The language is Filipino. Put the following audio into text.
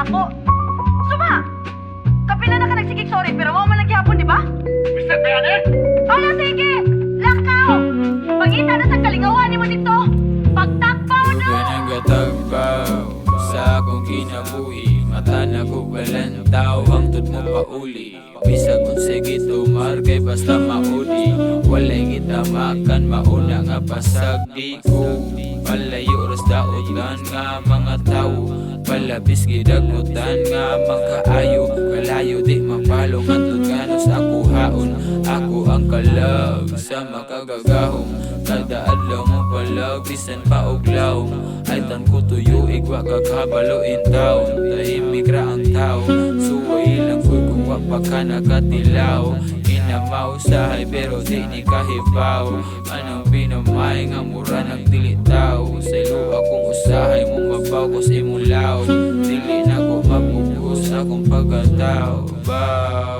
nako. Suma! Kapila na ka nagsigig sorry, pero mo man lang gihapon, di ba? Mr. Bayane? Hala, sige! Lakaw! Pangita na sa kalingawan ni mo dito! Pagtakbaw na! Ganang gatagbaw sa akong kinabuhi. Mata na ko balantaw, hangtod mo pauli. Bisag kung sige tumar kay basta mauli. Walay kita makan, mauna nga pasag di ko. Palayo ras daotan nga mga tao. Palabis gidagutan nga magkaayo. Kalayo di mapalong hantod gano sa kuhaon. Ako ang kalag sa makagagahong. Kada adlaw mo palag, bisan pa oglaw. Ay tan ko tuyo, igwa kakabaloin taon. Tahimik ra ang tao, suway lang ko'y kung wak pa ka nakatilaw. Inamaw sahay pero di ni kahibaw. Anong pinamay nga mura nagdilitaw. Sa ilo akong usahay mong mabaw ko sa imong law. Dili na ko mapugos akong pagkataw. Bow.